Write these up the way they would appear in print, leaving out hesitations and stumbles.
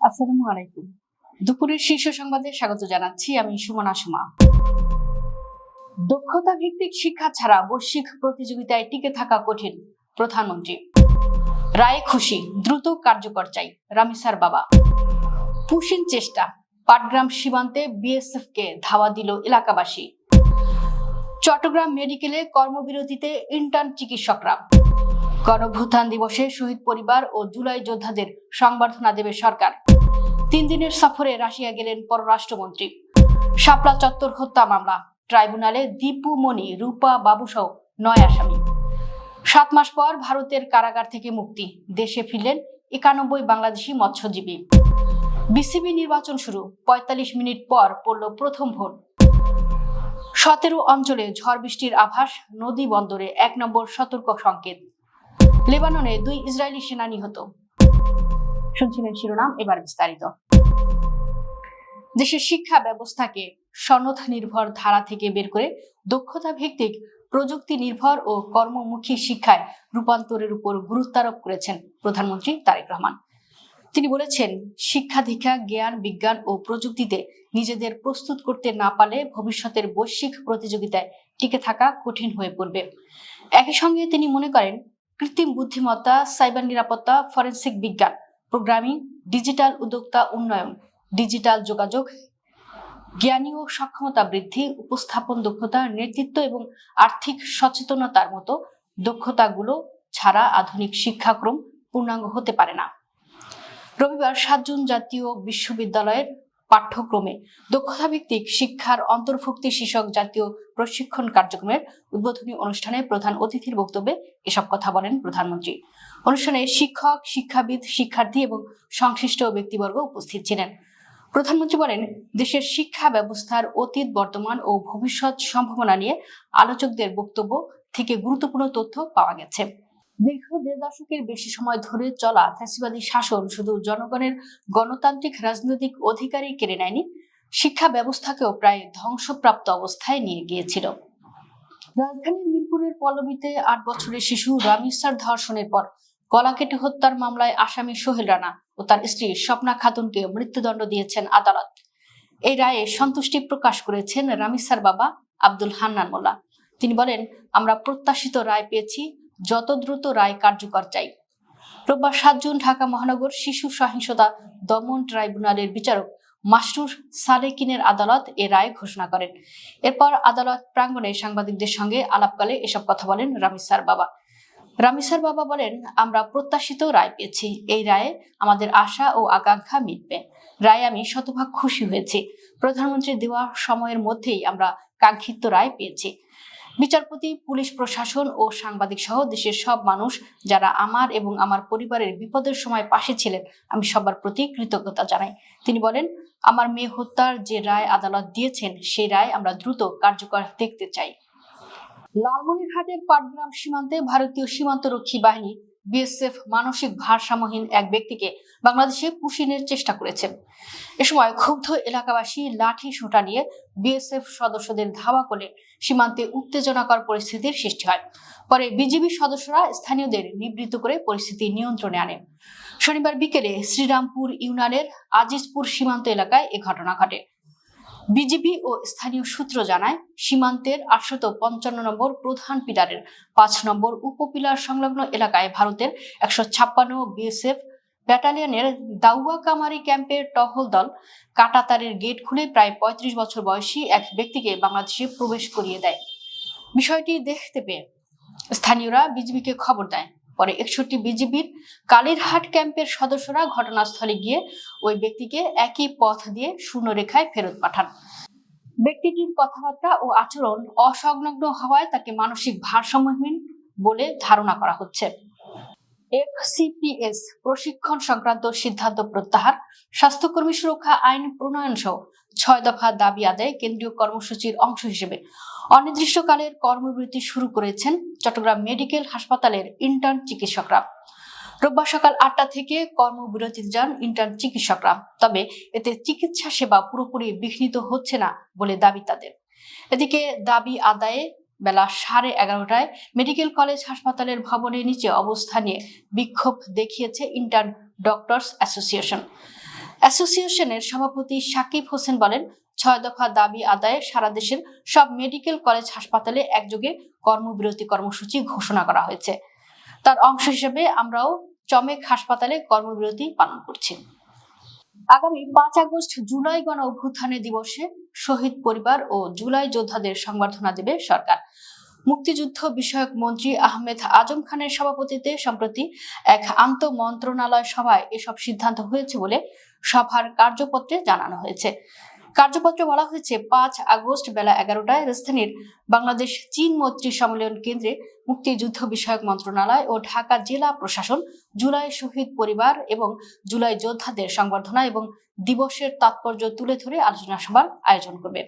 আসসালামু আলাইকুম। দুপুরের শীর্ষ সংবাদে স্বাগত জানাচ্ছি আমি সুমনা সুমা। দক্ষতা ভিত্তিক শিক্ষা ছাড়া বৈশ্বিক প্রতিযোগিতায় টিকে থাকা কঠিন, প্রধানমন্ত্রী। রায়ে খুশি, দ্রুত কার্যকর চাই, রামিসার বাবা। পুশিন চেষ্টা, পাটগ্রাম সীমান্তে বিএসএফ কে ধাওয়া দিল এলাকাবাসী। চট্টগ্রাম মেডিকেলে কর্মবিরতিতে ইন্টার্ন চিকিৎসকরা। গণঅভ্যুত্থান দিবসে শহীদ পরিবার ও জুলাই যোদ্ধাদের সংবর্ধনা দেবে সরকার। 3 দিনের সফরে রাশিয়া গেলেন পররাষ্ট্রমন্ত্রী। শাপলা চত্বর হত্যা মামলা, ট্রাইব্যুনালে দীপু মনি, রূপা বাবুসহ 9 আসামি। 7 মাস পর ভারতের কারাগার থেকে মুক্তি, দেশে ফিরলেন 91 বাংলাদেশি মৎস্যজীবী। বিসিবি নির্বাচন শুরু, 45 মিনিট পর পড়ল প্রথম ভোট। 17 অঞ্চলে ঝড় বৃষ্টির আভাস, নদী বন্দরে 1 নম্বর সতর্ক সংকেত। লেবাননে 2 ইসরায়েলি সেনা নিহত। শুনছিলেন শিরোনাম, এবার বিস্তারিত। দেশের শিক্ষা ব্যবস্থাকে সনদ নির্ভর ধারা থেকে বের করে দক্ষতা ভিত্তিক প্রযুক্তি নির্ভর ও কর্মমুখী শিক্ষায় রূপান্তরের উপর গুরুত্ব আরোপ করেছেন প্রধানমন্ত্রী তারেক রহমান। তিনি বলেছেন, শিক্ষা দীক্ষা, জ্ঞান, বিজ্ঞান ও প্রযুক্তিতে নিজেদের প্রস্তুত করতে না পারলে ভবিষ্যতের বৈশ্বিক প্রতিযোগিতায় টিকে থাকা কঠিন হয়ে পড়বে। একই সঙ্গে তিনি মনে করেন, কৃত্রিম বুদ্ধিমত্তা, সাইবার নিরাপত্তা, ফরেনসিক বিজ্ঞান, প্রোগ্রামিং, ডিজিটাল উদ্যোক্তা উন্নয়ন, ডিজিটাল যোগাযোগ, জ্ঞানী ও সক্ষমতা বৃদ্ধি, উপস্থাপন দক্ষতা, নেতৃত্ব এবং আর্থিক সচেতনতার মতো দক্ষতাগুলো ছাড়া আধুনিক শিক্ষাক্রম পূর্ণাঙ্গ হতে পারে না। রবিবার 7 জুন জাতীয় বিশ্ববিদ্যালয়ের পাঠ্যক্রমে দক্ষতা ভিত্তিক শিক্ষার অন্তর্ভুক্তি শীর্ষক জাতীয় প্রশিক্ষণ কার্যক্রমের উদ্বোধনী অনুষ্ঠানে প্রধান অতিথির বক্তব্যে এসব কথা বলেন প্রধানমন্ত্রী। অনুষ্ঠানে শিক্ষক, শিক্ষাবিদ, শিক্ষার্থী এবং সংশ্লিষ্ট ব্যক্তিবর্গ উপস্থিত ছিলেন। প্রধানমন্ত্রী বলেন, দেশের শিক্ষা ব্যবস্থার অতীত, বর্তমান ও ভবিষ্যৎ সম্ভাবনা নিয়ে আলোচকদের বক্তব্য থেকে গুরুত্বপূর্ণ তথ্য পাওয়া গেছে। দীর্ঘ 1.5 দশকের বেশি সময় ধরে চলা ফ্যাসিবাদী শাসন শুধু জনগণের গণতান্ত্রিক রাজনৈতিক অধিকারই কেড়ে নেয়নি, শিক্ষা ব্যবস্থাকেও প্রায় ধ্বংসপ্রাপ্ত অবস্থায় নিয়ে গিয়েছিল। রাজধানীর মিরপুরের পল্লবীতে 8 বছরের শিশু রামিসার ধর্ষণের পর গলা কেটে হত্যার মামলায় আসামি সোহেল রানা ও তার স্ত্রী স্বপ্না খাতুনকে মৃত্যুদণ্ড দিয়েছেন আদালত। এই রায়ে সন্তুষ্টি প্রকাশ করেছেন রামিসার বাবা আব্দুল হান্নান মোল্লা। তিনি বলেন, আমরা প্রত্যাশিত রায় পেয়েছি, যত দ্রুত রায় কার্যকর চাই। রোববার 7 জুন ঢাকা মহানগর শিশু সহিংসতা দমন ট্রাইব্যুনালের বিচারক মাসরুর সালেকিনের আদালত এ রায় ঘোষণা করেন। এরপর আদালত প্রাঙ্গণে সাংবাদিকদের সঙ্গে আলাপকালে এসব কথা বলেন রামিসার বাবা। রামিসার বাবা বলেন, আমরা প্রত্যাশিত রায় পেয়েছি। এই রায়ে আমাদের আশা ও আকাঙ্ক্ষা মিটবে। রায়ে আমি শতভাগ খুশি হয়েছি। প্রধানমন্ত্রী দেওয়া সময়ের মধ্যেই আমরা কাঙ্ক্ষিত রায় পেয়েছি। বিচারপতি, পুলিশ প্রশাসন ও সাংবাদিক সহ দেশের সব মানুষ যারা আমার এবং আমার পরিবারের বিপদের সময় পাশে ছিলেন, আমি সবার প্রতি কৃতজ্ঞতা জানাই। তিনি বলেন, আমার মেয়ে হত্যার যে রায় আদালত দিয়েছেন, সেই রায় আমরা দ্রুত কার্যকর দেখতে চাই। লালমনিরহাটের পাটগ্রাম সীমান্তে ভারতীয় সীমান্তরক্ষী বাহিনী বিএসএফ মানসিক ভারসাম্যহীন এক ব্যক্তিকে বাংলাদেশে পুশিনের চেষ্টা করেছেন। এ সময় ক্ষুব্ধ এলাকাবাসী লাঠি সোঁটা নিয়ে বিএসএফ সদস্যদের ধাওয়া করে সীমান্তে উত্তেজনাকর পরিস্থিতির সৃষ্টি হয়। পরে বিজিবি সদস্যরা স্থানীয়দের নিবৃত্ত করে পরিস্থিতি নিয়ন্ত্রণে আনেন। শনিবার বিকেলে শ্রীরামপুর ইউনিয়নের আজিজপুর সীমান্ত এলাকায় এ ঘটনা ঘটে। বিজিবি ও স্থানীয় সূত্র জানায়, সীমান্তের 855 নম্বর প্রধান পিলারের 5 নম্বর উপপিলার সংলগ্ন এলাকায় ভারতের 156 বিএসএফ ব্যাটালিয়নের দাউয়াকামারি ক্যাম্পের টহল দল কাঁটাতারের গেট খুলে প্রায় 35 বছর বয়সী এক ব্যক্তিকে বাংলাদেশে প্রবেশ করিয়ে দেয়। বিষয়টি দেখতে পেয়ে স্থানীয়রা বিজিবিকে খবর দেয়। পরে 61 বিজিবির কালীরহাট ক্যাম্পের সদস্যরা ঘটনাস্থলে গিয়ে ওই ব্যক্তিকে একই পথ দিয়ে শূন্যরেখায় ফেরত পাঠান। ব্যক্তিটির কথাবার্তা ও আচরণ অসংলগ্ন হওয়ায় তাকে মানসিক ভারসাম্যহীন বলে ধারণা করা হচ্ছে। এফসিপিএস প্রশিক্ষণ সংক্রান্ত সিদ্ধান্ত প্রত্যাহার, স্বাস্থ্যকর্মী সুরক্ষা আইন প্রণয়ন সহ 6 দফা দাবি আদায়ে কেন্দ্রীয় কর্মসূচির অংশ হিসেবে অনির্দিষ্টকালের কর্মবিরতি শুরু করেছেন চট্টগ্রাম মেডিকেল হাসপাতালের ইন্টার্ন চিকিৎসকরা। রোববার সকাল 8টা থেকে কর্মবিরতিতে যান ইন্টার্ন চিকিৎসকরা। তবে এতে চিকিৎসা সেবা পুরোপুরি বিঘ্নিত হচ্ছে না বলে দাবি তাদের। এদিকে দাবি আদায়ে বেলা 11:30টায় মেডিকেল কলেজ হাসপাতালের ভবনের নিচে অবস্থান নিয়ে বিক্ষোভ দেখিয়েছে ইন্টার্ন ডক্টরস অ্যাসোসিয়েশন। অ্যাসোসিয়েশনের সভাপতি সাকিব হোসেন বলেন, 6 দফা দাবি আদায়ে সারা দেশের সব মেডিকেল কলেজ হাসপাতালে একযোগে কর্মবিরতি কর্মসূচি ঘোষণা করা হয়েছে। তার অংশ হিসেবে আমরাও চমেক হাসপাতালে কর্মবিরতি পালন করছি। আগামী 5 আগস্ট জুলাই গণ অভ্যুত্থান দিবসে শহীদ পরিবার ও জুলাই যোদ্ধাদের সংবর্ধনা দেবে সরকার। মুক্তিযুদ্ধ বিষয়ক মন্ত্রী আহমেদ আজম খানের সভাপতিত্বে সম্প্রতি এক আন্তঃমন্ত্রণালয় সভায় এসব সিদ্ধান্ত হয়েছে বলে সভার কার্যপত্রে জানানো হয়েছে। কার্যপত্রে বলা হয়েছে, 5 আগস্ট বেলা 11টায় রাজধানীর বাংলাদেশ চীন মৈত্রী সম্মেলন কেন্দ্রে মুক্তিযুদ্ধ বিষয়ক মন্ত্রণালয় ও ঢাকা জেলা প্রশাসন জুলাই শহীদ পরিবার এবং জুলাই যোদ্ধাদের সংবর্ধনা এবং দিবসের তাৎপর্য তুলে ধরে আলোচনা সভার আয়োজন করবে।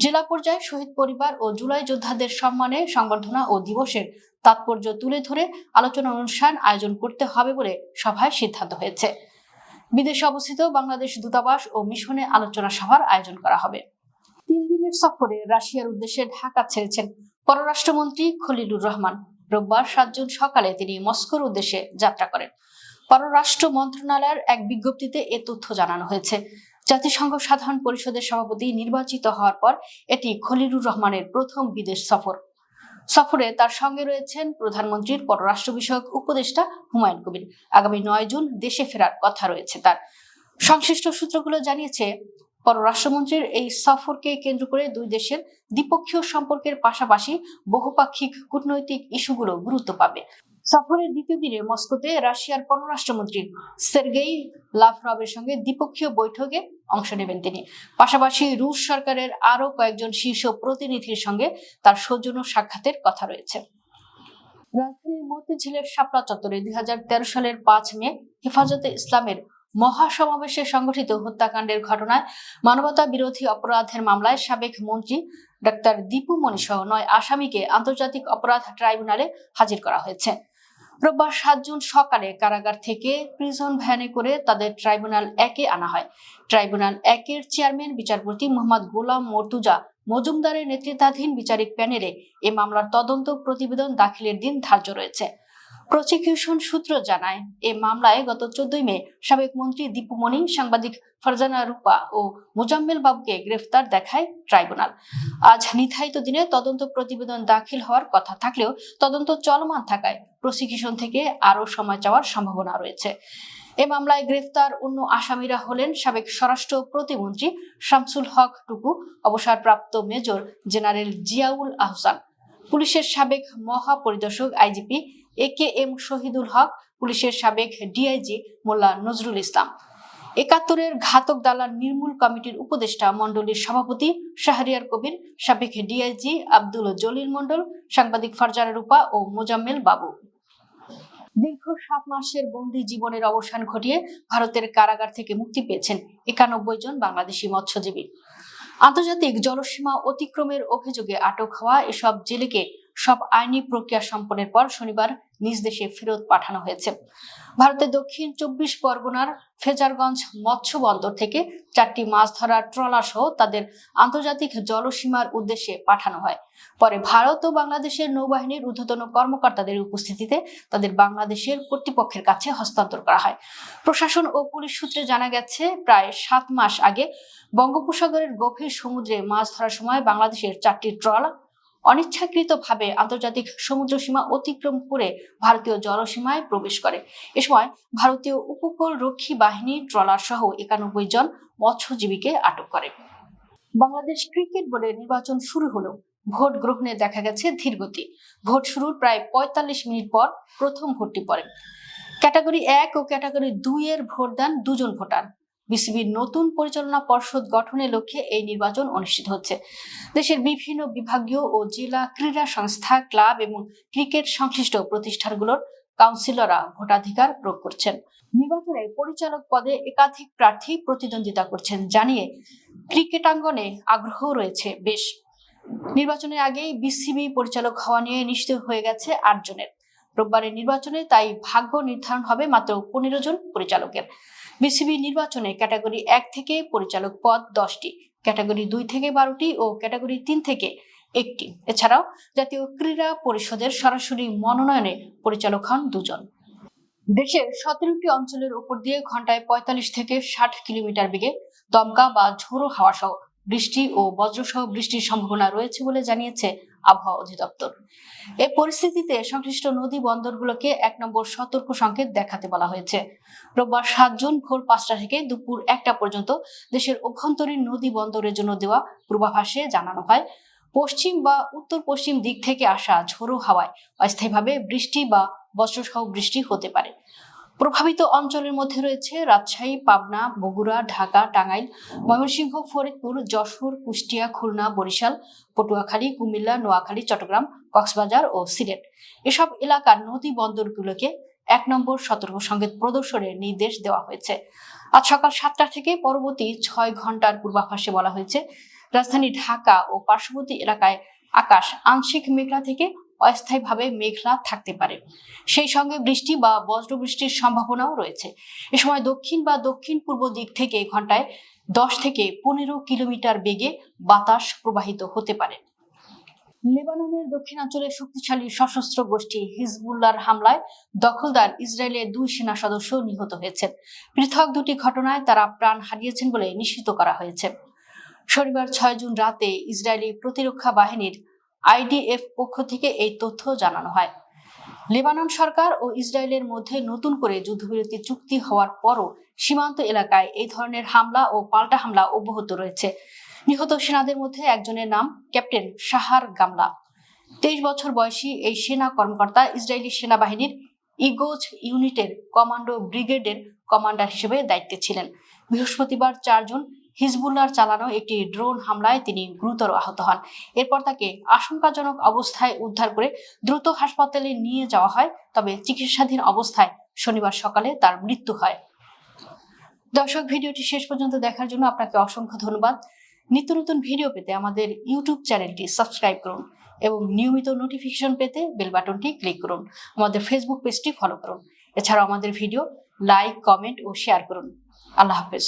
জেলা পর্যায়ে শহীদ পরিবার ও জুলাই যোদ্ধাদের সম্মানে সংবর্ধনা ও দিবসের তাৎপর্য তুলে ধরে আলোচনা অনুষ্ঠান আয়োজন করতে হবে বলে সভায় সিদ্ধান্ত হয়েছে। বিদেশে অবস্থিত বাংলাদেশ দূতাবাস ও মিশনে আলোচনা সভার আয়োজন করা হবে। 3 দিনের সফরে রাশিয়ার উদ্দেশ্যে ঢাকা ছেড়েছেন পররাষ্ট্রমন্ত্রী খলিলুর রহমান। রোববার 7 জুন সকালে তিনি মস্কোর উদ্দেশ্যে যাত্রা করেন। পররাষ্ট্র মন্ত্রণালয়ের এক বিজ্ঞপ্তিতে এ তথ্য জানানো হয়েছে। জাতিসংঘ সাধারণ পরিষদের সভাপতি নির্বাচিত হওয়ার পর এটি খলিলুর রহমানের প্রথম বিদেশ সফর। সফরে তার সঙ্গে রয়েছেন প্রধানমন্ত্রীর পররাষ্ট্র বিষয়ক উপদেষ্টা হুমায়ুন কবির। আগামী 9 জুন দেশে ফেরার কথা রয়েছে তার। সংশ্লিষ্ট সূত্রগুলো জানিয়েছে, পররাষ্ট্রমন্ত্রীর এই সফরকে কেন্দ্র করে দুই দেশের দ্বিপক্ষীয় সম্পর্কের পাশাপাশি বহুপাক্ষিক কূটনৈতিক ইস্যুগুলো গুরুত্ব পাবে। সফরের দ্বিতীয় দিনে মস্কোতে রাশিয়ার পররাষ্ট্রমন্ত্রী সের্গেই লাভরভের সঙ্গে দ্বিপক্ষীয় বৈঠকে অংশ নেবেন তিনি। পাশাপাশি রুশ সরকারের আরো কয়েকজন শীর্ষ প্রতিনিধির সঙ্গে তার সৌজন্য সাক্ষাতের কথা রয়েছে। রাজধানীর মতিঝিলের শাপলা চত্বরে 2013 সালের 5 মে হেফাজতে ইসলামের মহাসমাবেশে সংঘটিত হত্যাকাণ্ডের ঘটনায় মানবতা বিরোধী অপরাধের মামলায় সাবেক মন্ত্রী ডাক্তার দীপু মনি সহ 9 আসামিকে আন্তর্জাতিক অপরাধ ট্রাইব্যুনালে হাজির করা হয়েছে। রোববার 7 জুন সকালে কারাগার থেকে প্রিজন ভ্যানে করে তাদের ট্রাইব্যুনাল 1-এ আনা হয়। ট্রাইব্যুনাল 1-এর চেয়ারম্যান বিচারপতি মোহাম্মদ গোলাম মর্তুজা মজুমদারের নেতৃত্বাধীন বিচারিক প্যানেলে এ মামলার তদন্ত প্রতিবেদন দাখিলের দিন ধার্য রয়েছে। প্রসিকিউশন সূত্র জানায়, এ মামলায় গত 14 মে সাবেক মন্ত্রী দীপু মনি, সাংবাদিক ফারজানা রূপা ও মোজাম্মেল বাবুকে গ্রেফতার দেখায় ট্রাইব্যুনাল। আজ নির্ধারিত দিনে তদন্ত প্রতিবেদন দাখিল হওয়ার কথা থাকলেও তদন্ত চলমান থাকায় প্রসিকিউশন থেকে আরও সময় চাওয়ার সম্ভাবনা রয়েছে। এ মামলায় গ্রেফতার অন্য আসামিরা হলেন সাবেক স্বরাষ্ট্র প্রতিমন্ত্রী শামসুল হক টুকু, অবসরপ্রাপ্ত মেজর জেনারেল জিয়াউল আহসান, পুলিশের সাবেক মহাপরিদর্শক আইজিপি AKM শহীদুল হক, পুলিশের সাবেক ডিআইজি মোল্লা নজরুল ইসলাম, 71-এর ঘাতক দালাল নির্মূল কমিটির উপদেষ্টা মণ্ডলীর সভাপতি শাহরিয়ার কবির, সাবেক ডিআইজি আব্দুল জলিল মণ্ডল, সাংবাদিক ফারজানা রূপা ও মোজাম্মেল বাবু। দীর্ঘ 7 মাসের বন্দী জীবনের অবসান ঘটিয়ে ভারতের কারাগার থেকে মুক্তি পেয়েছেন 91 জন বাংলাদেশি মৎস্যজীবী। আন্তর্জাতিক জলসীমা অতিক্রমের অভিযোগে আটক হওয়া এসব জেলেকে সব আইনি প্রক্রিয়া সম্পন্নের পর শনিবার নিজ দেশে ফেরত পাঠানো হয়েছে। ভারতের দক্ষিণ 24 পরগনার ফেজারগঞ্জ মৎস্য বন্দর থেকে 4টি মাছ ধরার ট্রলার সহ তাদের আন্তর্জাতিক জলসীমার উদ্দেশ্যে পাঠানো হয়। পরে ভারত ও বাংলাদেশের নৌবাহিনীর ঊর্ধ্বতন কর্মকর্তাদের উপস্থিতিতে তাদের বাংলাদেশের কর্তৃপক্ষের কাছে হস্তান্তর করা হয়। প্রশাসন ও পুলিশ সূত্রে জানা গেছে, প্রায় 7 মাস আগে বঙ্গোপসাগরের গভীর সমুদ্রে মাছ ধরার সময় বাংলাদেশের 4টি ট্রলার অনিচ্ছাকৃতভাবে আন্তর্জাতিক সমুদ্র সীমা অতিক্রম করে ভারতীয় জলসীমায় প্রবেশ করে। এ সময় ভারতীয় উপকূল রক্ষী বাহিনী ট্রলার সহ 91 জন মৎস্যজীবীকে আটক করে। বাংলাদেশ ক্রিকেট বোর্ডের নির্বাচন শুরু হলো। ভোট গ্রহণে দেখা গেছে ধীরগতি। ভোট শুরুর প্রায় 45 মিনিট পর প্রথম ভোটটি পড়ে। ক্যাটাগরি 1 ও ক্যাটাগরি 2 এর ভোট দেন 2 জন ভোটার। বিসিবির নতুন পরিচালনা পর্ষদ গঠনের লক্ষ্যে এই নির্বাচন অনুষ্ঠিত হচ্ছে। দেশের বিভিন্ন বিভাগীয় ও জেলা ক্রীড়া সংস্থা, ক্লাব এবং ক্রিকেট সংশ্লিষ্ট প্রতিষ্ঠানগুলোর কাউন্সিলররা ভোটাধিকার প্রয়োগ করছেন। নির্বাচনে পরিচালক পদে একাধিক প্রার্থী প্রতিদ্বন্দ্বিতা করছেন জানিয়ে ক্রিকেটাঙ্গনে আগ্রহ রয়েছে বেশ। নির্বাচনের আগেই বিসিবি পরিচালক হওয়া নিয়ে নিশ্চিত হয়ে গেছে 8 জনের। রোববারের নির্বাচনে তাই ভাগ্য নির্ধারণ হবে মাত্র 15 জন পরিচালকের। বিসিবি নির্বাচনে ক্যাটাগরি 1 থেকে পরিচালক পদ 10টি, ক্যাটাগরি 2 থেকে 12টি ও ক্যাটাগরি 3 থেকে 1টি। এছাড়াও জাতীয় ক্রীড়া পরিষদের সরাসরি মনোনয়নে পরিচালক হন 2 জন। দেশের 17টি অঞ্চলের উপর দিয়ে ঘন্টায় 45 থেকে 60 কিলোমিটার বেগে দমকা বা ঝোড়ো হাওয়া সহ বৃষ্টি ও বজ্রসহ বৃষ্টির সম্ভাবনা রয়েছে বলে জানিয়েছে আবহাওয়া অধিদপ্তর। এ পরিস্থিতিতে সংশ্লিষ্ট নদী বন্দরগুলোকে 1 নম্বর সতর্ক সংকেত দেখাতে বলা হয়েছে। রোববার 7 জুন ভোর 5টা থেকে দুপুর 1টা পর্যন্ত দেশের অভ্যন্তরীণ নদী বন্দরের জন্য দেওয়া পূর্বাভাসে জানানো হয়, পশ্চিম বা উত্তর পশ্চিম দিক থেকে আসা ঝোড়ো হাওয়ায় অস্থায়ীভাবে বৃষ্টি বা বজ্রসহ বৃষ্টি হতে পারে। প্রভাবিত অঞ্চলের মধ্যে রয়েছে রাজশাহী, পাবনা, বগুড়া, ঢাকা, টাঙ্গাইল, ময়মনসিংহ, ফরিদপুর, যশোর, কুষ্টিয়া, খুলনা, বরিশাল, পটুয়াখালী, কুমিল্লা, নোয়াখালী, চট্টগ্রাম, কক্সবাজার ও সিলেট। এসব এলাকার নদী বন্দরগুলোকে 1 নম্বর সতর্ক সংকেত প্রদর্শনের নির্দেশ দেওয়া হয়েছে। আজ সকাল 7টা থেকে পরবর্তী 6 ঘন্টার পূর্বাভাসে বলা হয়েছে, রাজধানী ঢাকা ও পার্শ্ববর্তী এলাকায় আকাশ আংশিক মেঘলা থেকে অস্থায়ীভাবে মেঘলা থাকতে পারে। সেই সঙ্গে বৃষ্টি বা বজ্রবৃষ্টির সম্ভাবনাও রয়েছে। এ সময় দক্ষিণ বা দক্ষিণ পূর্ব দিক থেকে ঘন্টায় 10 থেকে 15 কিলোমিটার বেগে বাতাস প্রবাহিত হতে পারে। লেবাননের দক্ষিণাঞ্চলে শক্তিশালী সশস্ত্র গোষ্ঠী হিজবুল্লাহর হামলায় দখলদার ইসরায়েলের 2 সেনা সদস্য নিহত হয়েছেন। পৃথক দুটি ঘটনায় তারা প্রাণ হারিয়েছেন বলে নিশ্চিত করা হয়েছে। শনিবার 6 জুন রাতে ইসরায়েলি প্রতিরক্ষা বাহিনীর IDF পক্ষ থেকে এই তথ্য জানানো হয়। লেবানন সরকার ও ইসরায়েলের মধ্যে নতুন করে যুদ্ধবিরতি চুক্তি হওয়ার পরও সীমান্ত এলাকায় এই ধরনের হামলা ও পাল্টা হামলা অব্যাহত রয়েছে। নিহত সেনাদের মধ্যে একজনের নাম ক্যাপ্টেন শাহার গামলা। 23 বছর বয়সী এই সেনা কর্মকর্তা ইসরায়েলি সেনাবাহিনীর ইগোজ ইউনিটের কমান্ডো ব্রিগেডের কমান্ডার হিসেবে দায়িত্বে ছিলেন। বৃহস্পতিবার 4 জুন হিজবুল্লাহর চালানো একটি ড্রোন হামলায় তিনি গুরুতর আহত হন। এরপর তাকে আশঙ্কাজনক অবস্থায় উদ্ধার করে দ্রুত হাসপাতালে নিয়ে যাওয়া হয়, তবে চিকিৎসাধীন অবস্থায় শনিবার সকালে তার মৃত্যু হয়। দর্শক, ভিডিওটি শেষ পর্যন্ত দেখার জন্য আপনাকে অসংখ্য ধন্যবাদ। নিত্য নতুন ভিডিও পেতে আমাদের ইউটিউব চ্যানেলটি সাবস্ক্রাইব করুন এবং নিয়মিত নোটিফিকেশন পেতে বেল বাটনটি ক্লিক করুন। আমাদের ফেসবুক পেজটি ফলো করুন। এছাড়াও আমাদের ভিডিও লাইক, কমেন্ট ও শেয়ার করুন। আল্লাহ হাফেজ।